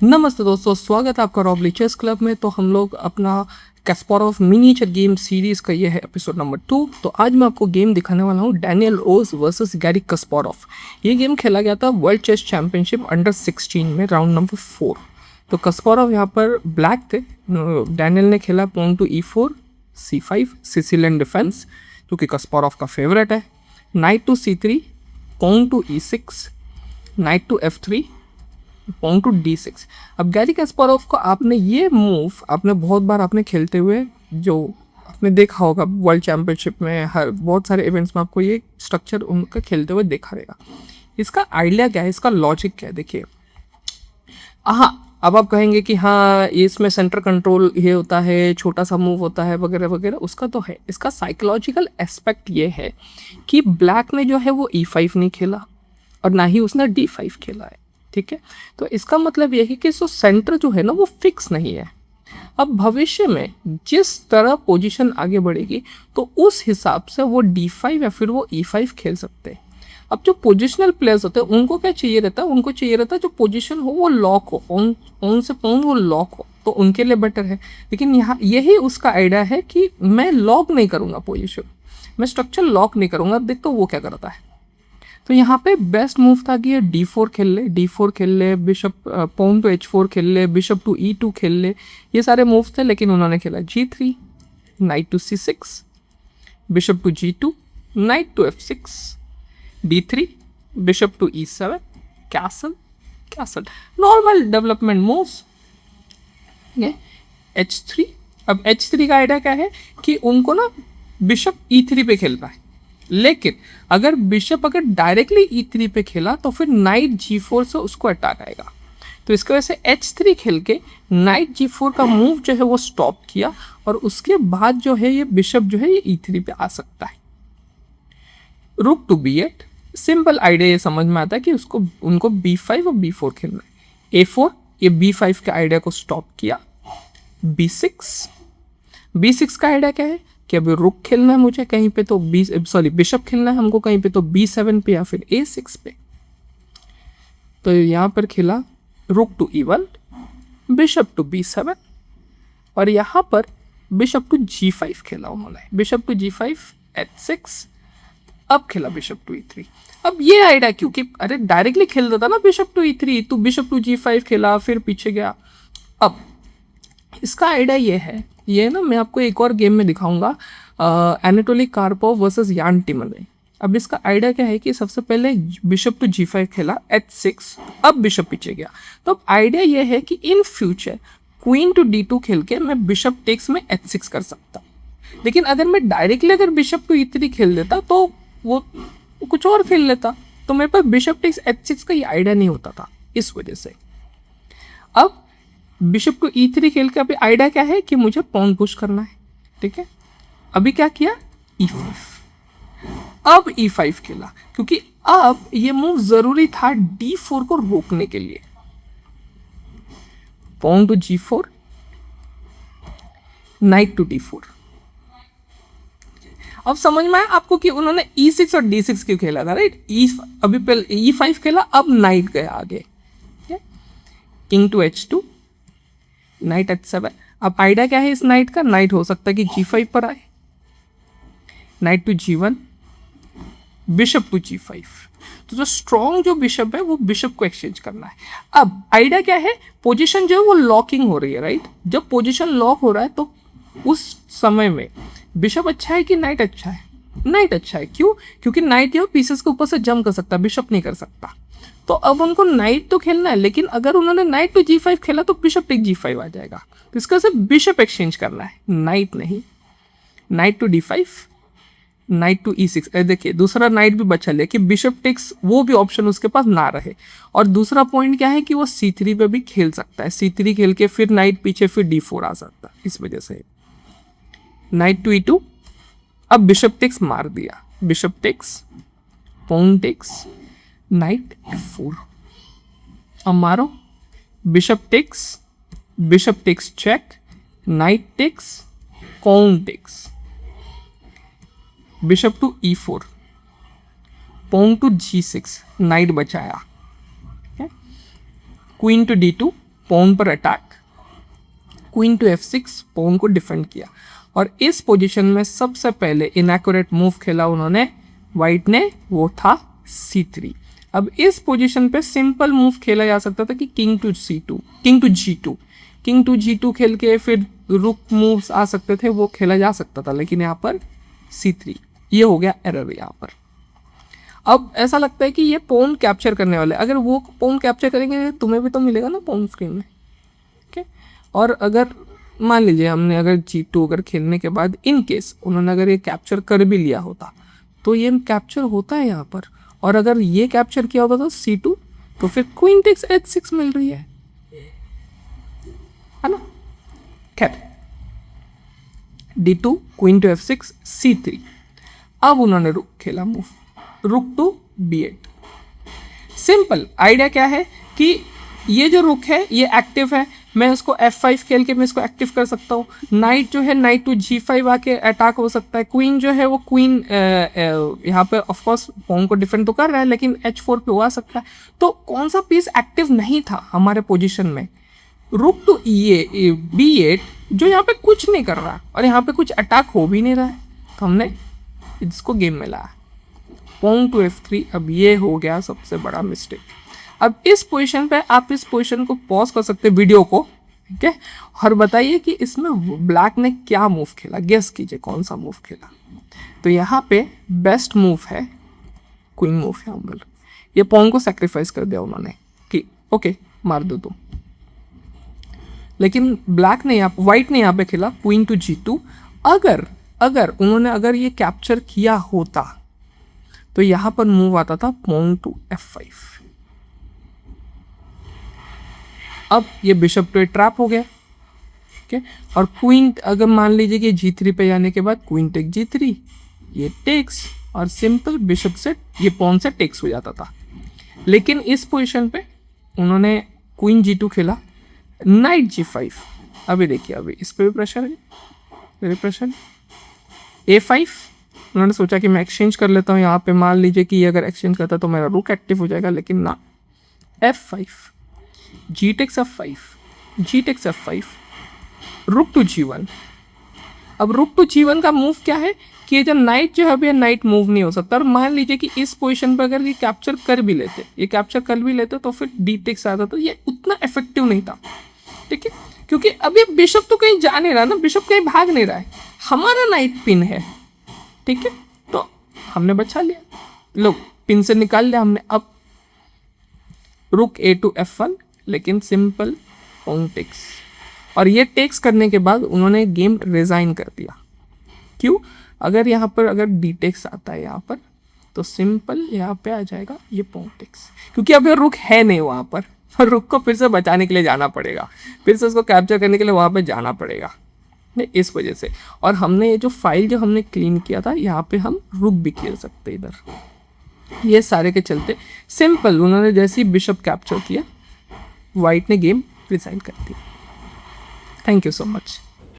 नमस्ते दोस्तों, स्वागत है आपका रॉबली चेस क्लब में। तो हम लोग अपना कैस्पारोव मिनीचर गेम सीरीज़ का ये है एपिसोड नंबर 2। तो आज मैं आपको गेम दिखाने वाला हूँ डैनियल रोज वर्सेस गैरी कस्पारोव। ये गेम खेला गया था वर्ल्ड चेस चैंपियनशिप अंडर 16 में, राउंड नंबर 4। तो कस्पारोव यहाँ पर ब्लैक थे। डैनियल ने खेला pawn to E4, C5 Sicilian defence जो कि कस्पारोव का फेवरेट है। Knight to C3, pawn to E6, knight to F3, pawn to D6। अब गैरी कैस्पारोव को आपने ये मूव आपने बहुत बार आपने खेलते हुए जो आपने देखा होगा वर्ल्ड चैंपियनशिप में, हर बहुत सारे इवेंट्स में आपको ये स्ट्रक्चर उनका खेलते हुए देखा रहेगा। इसका आइडिया क्या है, इसका लॉजिक क्या है, देखिए। हाँ, अब आप कहेंगे कि हाँ इसमें सेंटर कंट्रोल ये होता है, छोटा सा मूव होता है वगैरह वगैरह, उसका तो है। इसका साइकोलॉजिकल एस्पेक्ट ये है कि ब्लैक ने जो है वो E5 नहीं खेला और ना ही उसने D5 खेला है, ठीक है। तो इसका मतलब ये है कि सो सेंटर जो है ना वो फिक्स नहीं है। अब भविष्य में जिस तरह पोजीशन आगे बढ़ेगी तो उस हिसाब से वो D5 या फिर वो E5 खेल सकते हैं। अब जो पोजिशनल प्लेयर्स होते हैं उनको क्या चाहिए रहता है, उनको चाहिए रहता है जो पोजीशन हो वो लॉक हो, ऑन से पॉन वो लॉक हो, तो उनके लिए बेटर है। लेकिन यहाँ यही उसका आइडिया है कि मैं लॉक नहीं करूँगा पोजीशन, मैं स्ट्रक्चर लॉक नहीं करूँगा। देख तो वो क्या करता है। तो यहाँ पे बेस्ट मूव था कि ये D4 खेल ले, D4 खेल ले, बिशप पॉन टू H4 खेल ले, बिशप टू E2 खेल ले, ये सारे मूव्स थे। लेकिन उन्होंने खेला G3, knight to C6, bishop to G2, knight to F6, D3, bishop to E7, castle castle, normal development moves. H3। अब H3 का आइडिया क्या है कि उनको ना बिशप E3 पे खेलना है, लेकिन अगर बिशप अगर डायरेक्टली E3 पे खेला तो फिर नाइट G4 से उसको अटैक आएगा। तो इसकी वजह से H3 खेल के नाइट G4 का मूव जो है वो स्टॉप किया और उसके बाद जो है ये बिशप जो है ये E3 पे आ सकता है। रुक टू B8, सिंपल आइडिया ये समझ में आता है कि उसको उनको B5 और B4 खेलना है। A4, ये B5 के आइडिया को स्टॉप किया। B6 का आइडिया क्या है कि अभी रुक खेलना है मुझे कहीं पे तो बिशप खेलना है हमको कहीं पे तो B7 पे या फिर A6 पे। तो यहाँ पर खेला रुक to E1, bishop to B7 और यहाँ पर बिशप टू G5 खेला उन्होंने, बिशप टू G5, H6। अब खेला बिशप टू E3। अब ये आइडिया क्योंकि अरे डायरेक्टली खेल देता ना बिशप टू E3, तो बिशप टू G5 खेला फिर पीछे गया। अब इसका आइडिया ये है, ये ना मैं आपको एक और गेम में दिखाऊंगा, एनाटोली कार्पोव वर्सेस यान टिमोने। अब इसका आइडिया क्या है कि सबसे पहले बिशप टू G5 खेला, H6, अब बिशप पीछे गया। तो अब आइडिया ये है कि in future queen to D2 खेल के मैं बिशप टेक्स में H6 कर सकता। लेकिन अगर मैं डायरेक्टली अगर बिशप टू E3 खेल देता तो वो कुछ और खेल लेता, तो मेरे पास बिशप टेक्स H6 का ये आइडिया नहीं होता था। इस वजह से अब बिशप टू E3 खेल के अभी आइडिया क्या है कि मुझे पॉन पुश करना है, ठीक है। अभी क्या किया, E5। अब E5 खेला क्योंकि अब ये मूव जरूरी था D4 को रोकने के लिए। Pawn to G4, knight to D4। अब समझ में आया आपको कि उन्होंने E6 और D6 क्यों खेला था, राइट। अभी पहले E5 खेला, अब नाइट गया आगे, king to H2, night H7। अब आइडिया क्या है इस नाइट का, नाइट हो सकता है कि G5 पर आए, night to G1, bishop to G5। तो जो स्ट्रॉन्ग जो बिशप है वो बिशप को एक्सचेंज करना है। अब आइडिया क्या है, पोजीशन जो है वो लॉकिंग हो रही है, राइट। जब पोजीशन लॉक हो रहा है तो उस समय में बिशप अच्छा है कि नाइट अच्छा है, नाइट अच्छा है। क्यों, क्योंकि नाइट जो पीसेस के ऊपर से जंप कर सकता है, बिशप नहीं कर सकता। तो अब उनको नाइट तो खेलना है, लेकिन अगर उन्होंने नाइट टू G5 खेला तो बिशप टेक G5 आ जाएगा। तो इसका सिर्फ बिशप एक्सचेंज करना है, नाइट नहीं। Knight to D5, knight to E6। देखिए दूसरा नाइट भी बचा ले कि बिशप टेक्स वो भी ऑप्शन उसके पास ना रहे। और दूसरा पॉइंट क्या है कि वो C3 पे भी खेल सकता है, C3 खेल के फिर नाइट पीछे फिर D4 आ सकता है। इस वजह से नाइट टू E2, अब बिशप टेक्स मार दिया, bishop takes, pawn takes, knight F4। अब मारो, bishop takes check, knight takes, pawn takes, bishop to E4, pawn to G6, knight बचाया, क्वीन टू D2, पॉन पर attack, queen to F6, pawn को defend किया। और इस पोजीशन में सबसे पहले इनएक्यूरेट मूव खेला उन्होंने वाइट ने, वो था C3। अब इस पोजीशन पे सिंपल मूव खेला जा सकता था कि king to C2, king to G2, king to G2 खेल के फिर रुक मूव्स आ सकते थे, वो खेला जा सकता था, लेकिन यहाँ पर C3, ये हो गया एरर यहाँ पर। अब ऐसा लगता है कि ये पॉन कैप्चर करने वाले, अगर वो पॉन कैप्चर करेंगे तुम्हें भी तो मिलेगा ना पॉन स्क्रीन में, ठीक है। और अगर मान लीजिए हमने अगर G2 अगर खेलने के बाद इन केस उन्होंने अगर ये कैप्चर कर भी लिया होता तो ये कैप्चर होता है यहाँ पर, और अगर ये कैप्चर किया होता तो C2, तो फिर क्वीन टेक्स H6 मिल रही है ना। खैर D2, queen to F6, C3। अब उन्होंने रुक खेला मूव, रुक टू B8। सिंपल आइडिया क्या है कि ये जो रुक है ये एक्टिव है, मैं इसको F5 खेल के मैं इसको एक्टिव कर सकता हूँ। नाइट जो है नाइट टू G5 आके अटैक हो सकता है। क्वीन जो है वो क्वीन यहाँ पे ऑफ कोर्स पॉन को डिफेंड तो कर रहा है, लेकिन H4 पे हुआ सकता है। तो कौन सा पीस एक्टिव नहीं था हमारे पोजीशन में? रुक टू B8 जो यहाँ पे कुछ नहीं कर रहा और यहाँ पे कुछ अटैक हो भी नहीं रहा है, तो हमने इसको गेम में लाया। पॉन टू F3, अब ये हो गया सबसे बड़ा मिस्टेक। अब इस पोजीशन पे आप इस पोजीशन को पॉज कर सकते हैं वीडियो को, ठीक है, और बताइए कि इसमें ब्लैक ने क्या मूव खेला, गेस कीजिए कौन सा मूव खेला। तो यहाँ पे बेस्ट मूव है क्वीन मूव है उन्होंने, ये पॉन को सेक्रीफाइस कर दिया उन्होंने कि ओके मार दो तुम। लेकिन ब्लैक ने वाइट ने यहाँ पे खेला क्वीन टू G2। अगर उन्होंने ये कैप्चर किया होता तो यहाँ पर मूव आता था पॉन टू F5। अब ये बिशप टू ट्रैप हो गया, ठीक है। और क्वीन अगर मान लीजिए कि G3 पे जाने के बाद क्वीन टेक G3, ये टेक्स, और सिंपल बिशप से ये पॉन से टेक्स हो जाता था। लेकिन इस पोजीशन पे उन्होंने क्वीन G2 खेला, नाइट G5। अभी देखिए अभी इस पे भी प्रेशर है, मेरे प्रेशर A5। उन्होंने सोचा कि मैं एक्सचेंज कर लेता हूँ यहाँ पे, मान लीजिए कि अगर एक्सचेंज करता तो मेरा रुक एक्टिव हो जाएगा, लेकिन ना, F5, G takes F5, G takes F5, रुक टू G1। अब रुक टू G1 का मूव क्या है कि ये जब नाइट जो है अभी नाइट मूव नहीं हो सकता। और मान लीजिए कि इस पोजीशन पर अगर ये कैप्चर कर भी लेते तो फिर D टेक्स आता, तो ये उतना इफेक्टिव नहीं था, ठीक है, क्योंकि अभी बिशप तो कहीं जा नहीं रहा ना, बिशप कहीं भाग नहीं रहा है, हमारा नाइट पिन है, ठीक है। तो हमने बचा लिया, लो पिन से निकाल लिया हमने। अब रुक A टू F1, लेकिन सिंपल पॉन टेक्स, और ये टेक्स करने के बाद उन्होंने गेम रिजाइन कर दिया। क्यों? अगर यहाँ पर अगर D टेक्स आता है यहाँ पर, तो सिंपल यहाँ पे आ जाएगा ये पॉन टेक्स, क्योंकि अब ये रुक है नहीं वहाँ पर, और रुक को फिर से बचाने के लिए जाना पड़ेगा, फिर से उसको कैप्चर करने के लिए वहाँ पे जाना पड़ेगा, इस वजह से। और हमने ये जो फाइल जो हमने क्लीन किया था, यहाँ पे हम रुक भी खेल सकते इधर, ये सारे के चलते सिंपल उन्होंने जैसे ही बिशप कैप्चर किया, वाइट ने गेम रिजाइन कर दिया। Thank you so much.